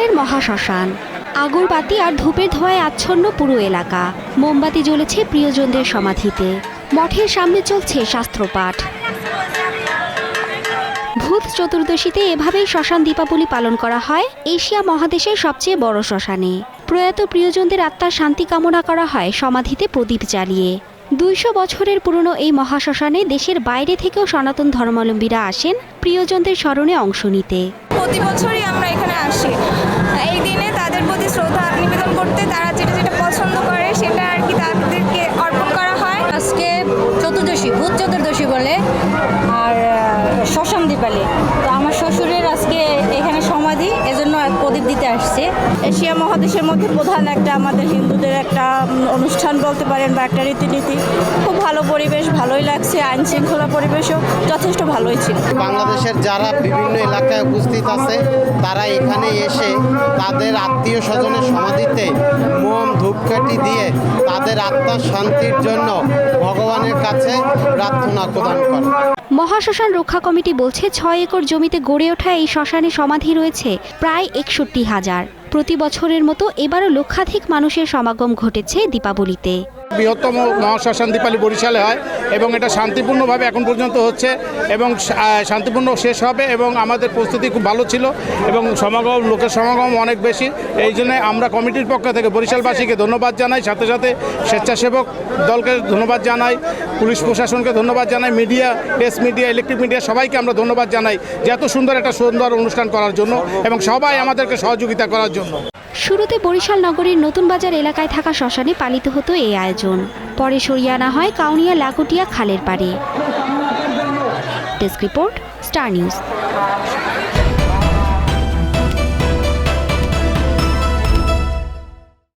বরিশালের মহাশ্মশান। আগরবাতি আর ধূপের ধোঁয়ায় আচ্ছন্ন পুরো এলাকা। মোমবাতি জ্বলেছে প্রিয়জনদের সমাধিতে। মঠের সামনে চলছে শাস্ত্রপাঠ। ভূত চতুর্দশীতে এভাবেই শ্মশান দীপাবলি পালন করা হয় এশিয়া মহাদেশের সবচেয়ে বড় শ্মশানে। প্রয়াত প্রিয়জনদের আত্মার শান্তি কামনা করা হয় সমাধিতে প্রদীপ জ্বালিয়ে। 200 বছরের পুরনো এই মহাশ্মশানে দেশের বাইরে থেকেও সনাতন ধর্মাবলম্বীরা আসেন প্রিয়জনদের স্মরণে অংশ নিতে। প্রতি বছরই আমরা এখানে আসি এই দিনে তাদের প্রতি শ্রদ্ধা নিবেদন করতে। তারা যেটা যেটা পছন্দ করে সেটা আর কি তাদেরকে অর্পণ করা হয়। আজকে চতুর্দশী, ভূত চতুর্দশী বলে, আর শ্মশান দীপালি। তো আমার শ্বশুরের আজকে এখানে সমাধি, এজন্য প্রদীপ দিতে আসছে। এশিয়া মহাদেশের মধ্যে প্রধান একটা আমাদের হিন্দুদের একটা অনুষ্ঠান বলতে পারেন বা একটা রীতিনীতি। খুব ভালো পরিবেশ, ভালোই লাগছে। আইন শৃঙ্খলা পরিবেশও যথেষ্ট ভালোই ছিল। বাংলাদেশের যারা বিভিন্ন এলাকায় উপস্থিত আছে তারা এখানে এসে তাদের আত্মীয় স্বজনের সমাধিতে মোম ধূপকাঠি দিয়ে তাদের আত্মার শান্তির জন্য ভগবানের কাছে প্রার্থনা প্রদান করে। মহাশ্মশান রক্ষা কমিটি বলছে 6 একর জমিতে গড়ে ওঠা এই শ্মশানে সমাধি রয়েছে প্রায় 61,000। প্রতি বছরের মতো এবারও লক্ষাধিক মানুষের সমাগম ঘটেছে দীপাবলিতে। বৃহত্তম মহাশ্মশান দীপালি বরিশালে হয় এবং এটা শান্তিপূর্ণভাবে এখন পর্যন্ত হচ্ছে এবং শান্তিপূর্ণ শেষ হবে এবং আমাদের প্রস্তুতি খুব ভালো ছিল এবং সমাগম, লোকের সমাগম অনেক বেশি। এই জন্য আমরা কমিটির পক্ষ থেকে বরিশালবাসীকে ধন্যবাদ জানাই, সাথে সাথে স্বেচ্ছাসেবক দলকে ধন্যবাদ জানাই, পুলিশ প্রশাসনকে ধন্যবাদ জানাই, media, press media, electric media সবাইকে আমরা ধন্যবাদ জানাই যে এত সুন্দর একটা সুন্দর অনুষ্ঠান করার জন্য এবং সবাই আমাদেরকে সহযোগিতা করার জন্য। শুরুতে বরিশাল নগরীর নতুন বাজার এলাকায় থাকা শ্মশানে পালিত হতো এই আয়োজন। পরে সরিয়ে আনা হয় কাউনিয়া লাকুটিয়া খালের পাড়ে। Desk report, star news.